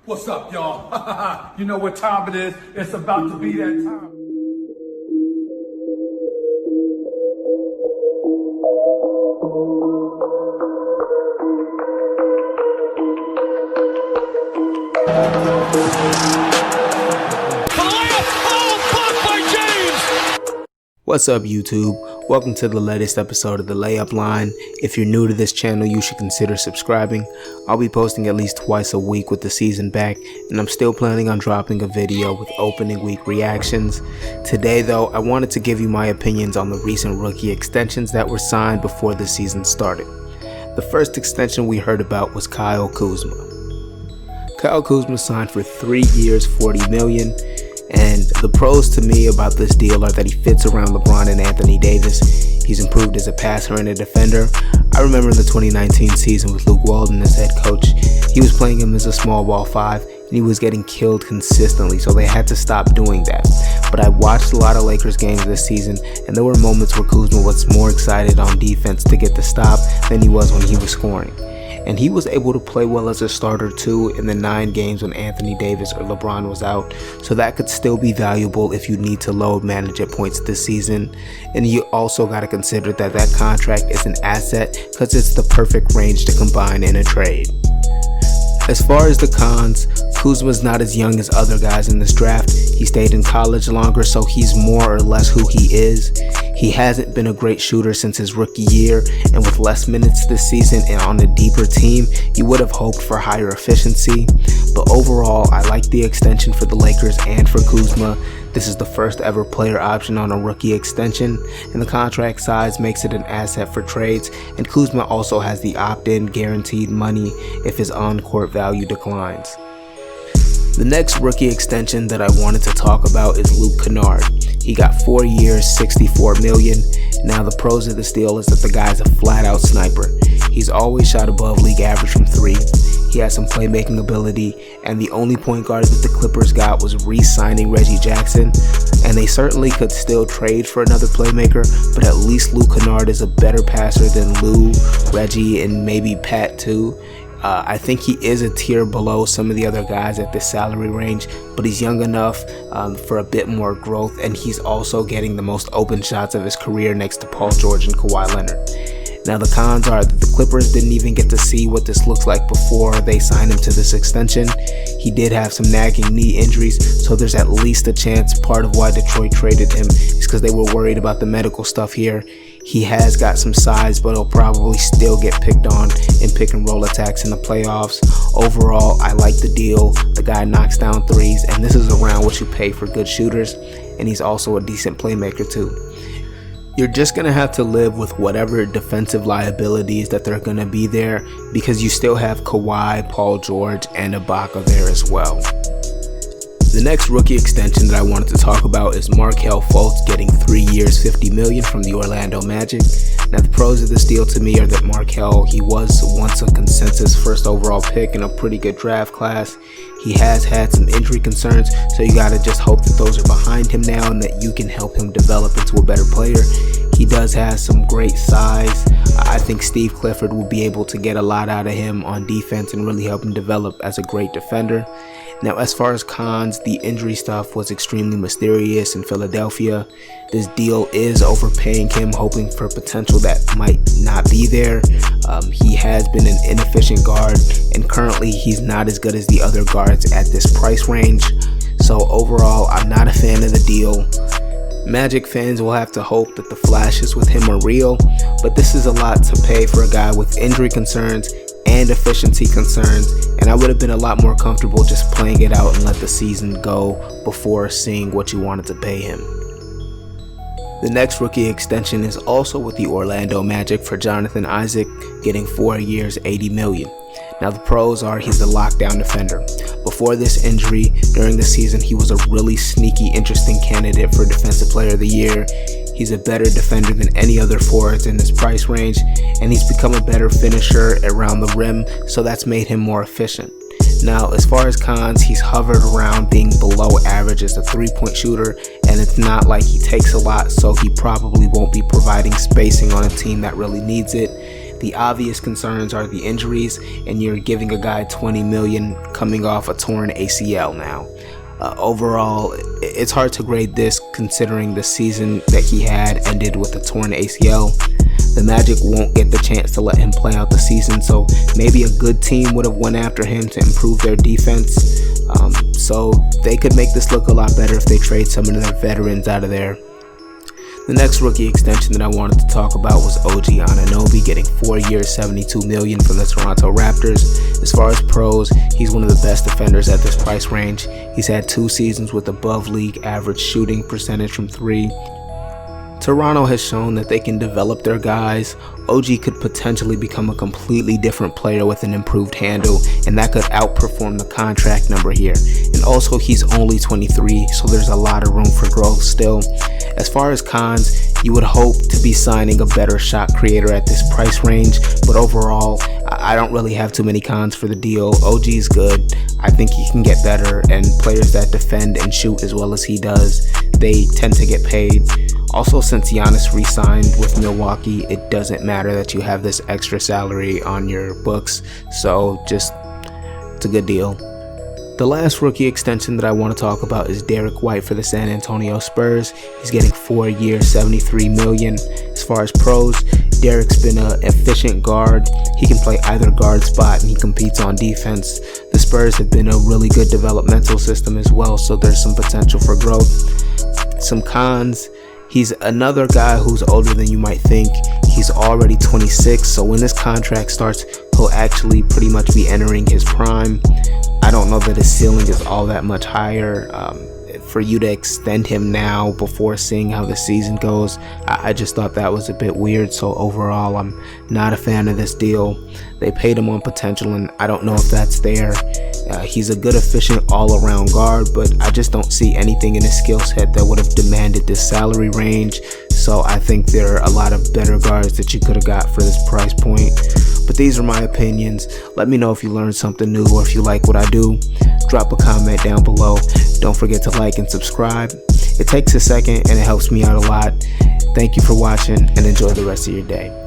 What's up, y'all? You know what time it is. It's about to be that time. What's up, YouTube? Welcome to the latest episode of The Layup Line. If you're new to this channel, you should consider subscribing. I'll be posting at least twice a week with the season back, and I'm still planning on dropping a video with opening week reactions. Today, though, I wanted to give you my opinions on the recent rookie extensions that were signed before the season started. The first extension we heard about was Kyle Kuzma. Kyle Kuzma signed for 3 years, $40 million. And the pros to me about this deal are that he fits around LeBron and Anthony Davis. He's improved as a passer and a defender. I remember in the 2019 season with Luke Walton as head coach, he was playing him as a small ball 5 and he was getting killed consistently, so they had to stop doing that. But I watched a lot of Lakers games this season, and there were moments where Kuzma was more excited on defense to get the stop than he was when he was scoring. And he was able to play well as a starter too in the 9 games when Anthony Davis or LeBron was out, so that could still be valuable if you need to load manage at points this season. And you also got to consider that that contract is an asset because it's the perfect range to combine in a trade. As far as the cons, Kuzma's not as young as other guys in this draft. He stayed in college longer, so he's more or less who he is. He hasn't been a great shooter since his rookie year, and with less minutes this season and on a deeper team, you would have hoped for higher efficiency. But overall, I like the extension for the Lakers and for Kuzma. This is the first ever player option on a rookie extension, and the contract size makes it an asset for trades, and Kuzma also has the opt-in guaranteed money if his on-court value declines. The next rookie extension that I wanted to talk about is Luke Kennard. He got 4 years, $64 million. Now the pros of this deal is that the guy's a flat-out sniper. He's always shot above league average from 3. He has some playmaking ability, and the only point guard that the Clippers got was re-signing Reggie Jackson. And they certainly could still trade for another playmaker, but at least Luke Kennard is a better passer than Lou, Reggie, and maybe Pat too. I think he is a tier below some of the other guys at this salary range, but he's young enough for a bit more growth, and he's also getting the most open shots of his career next to Paul George and Kawhi Leonard. Now the cons are that the Clippers didn't even get to see what this looks like before they signed him to this extension. He did have some nagging knee injuries, so there's at least a chance part of why Detroit traded him is because they were worried about the medical stuff here. He has got some size, but he'll probably still get picked on in pick and roll attacks in the playoffs. Overall, I like the deal. The guy knocks down threes, and this is around what you pay for good shooters, and he's also a decent playmaker too. You're just going to have to live with whatever defensive liabilities that they're going to be there, because you still have Kawhi, Paul George, and Ibaka there as well. The next rookie extension that I wanted to talk about is Markelle Fultz getting 3 years, $50 million from the Orlando Magic. Now the pros of this deal to me are that Markelle, he was once a consensus first overall pick in a pretty good draft class. He has had some injury concerns, so you gotta just hope that those are behind him now and that you can help him develop into a better player. He does have some great size. I think Steve Clifford will be able to get a lot out of him on defense and really help him develop as a great defender. Now, as far as cons, the injury stuff was extremely mysterious in Philadelphia. This deal is overpaying him, hoping for potential that might not be there. He has been an inefficient guard, and currently he's not as good as the other guards at this price range. So overall, I'm not a fan of the deal. Magic fans will have to hope that the flashes with him are real, but this is a lot to pay for a guy with injury concerns and efficiency concerns, and I would have been a lot more comfortable just playing it out and let the season go before seeing what you wanted to pay him. The next rookie extension is also with the Orlando Magic for Jonathan Isaac, getting 4 years, $80 million. Now the pros are he's a lockdown defender. Before this injury, during the season, he was a really sneaky, interesting candidate for Defensive Player of the Year. He's a better defender than any other forwards in this price range, and he's become a better finisher around the rim, so that's made him more efficient. Now, as far as cons, he's hovered around being below average as a three-point shooter, and it's not like he takes a lot, so he probably won't be providing spacing on a team that really needs it. The obvious concerns are the injuries, and you're giving a guy $20 million coming off a torn ACL now. Overall, it's hard to grade this considering the season that he had ended with a torn ACL. The Magic won't get the chance to let him play out the season, so maybe a good team would have went after him to improve their defense. So they could make this look a lot better if they trade some of their veterans out of there. The next rookie extension that I wanted to talk about was OG Anunoby, getting 4 years, $72 million from the Toronto Raptors. As far as pros, he's one of the best defenders at this price range. He's had 2 seasons with above league average shooting percentage from 3. Toronto has shown that they can develop their guys. OG could potentially become a completely different player with an improved handle, and that could outperform the contract number here. And also, he's only 23, so there's a lot of room for growth still. As far as cons, you would hope to be signing a better shot creator at this price range, but overall, I don't really have too many cons for the deal. OG is good. I think he can get better, and players that defend and shoot as well as he does, they tend to get paid. Also, since Giannis re-signed with Milwaukee, it doesn't matter that you have this extra salary on your books, so it's a good deal. The last rookie extension that I want to talk about is Derrick White for the San Antonio Spurs. He's getting 4 years, $73 million. As far as pros, Derrick's been an efficient guard. He can play either guard spot and he competes on defense. The Spurs have been a really good developmental system as well, so there's some potential for growth. Some cons: he's another guy who's older than you might think. He's already 26, so when this contract starts, he'll actually pretty much be entering his prime. I don't know that his ceiling is all that much higher. For you to extend him now before seeing how the season goes, I just thought that was a bit weird. So overall, I'm not a fan of this deal. They paid him on potential, and I don't know if that's there. He's a good, efficient, all-around guard, but I just don't see anything in his skill set that would have demanded this salary range. So I think there are a lot of better guards that you could have got for this price point. But these are my opinions. Let me know if you learned something new or if you like what I do. Drop a comment down below. Don't forget to like and subscribe. It takes a second and it helps me out a lot. Thank you for watching and enjoy the rest of your day.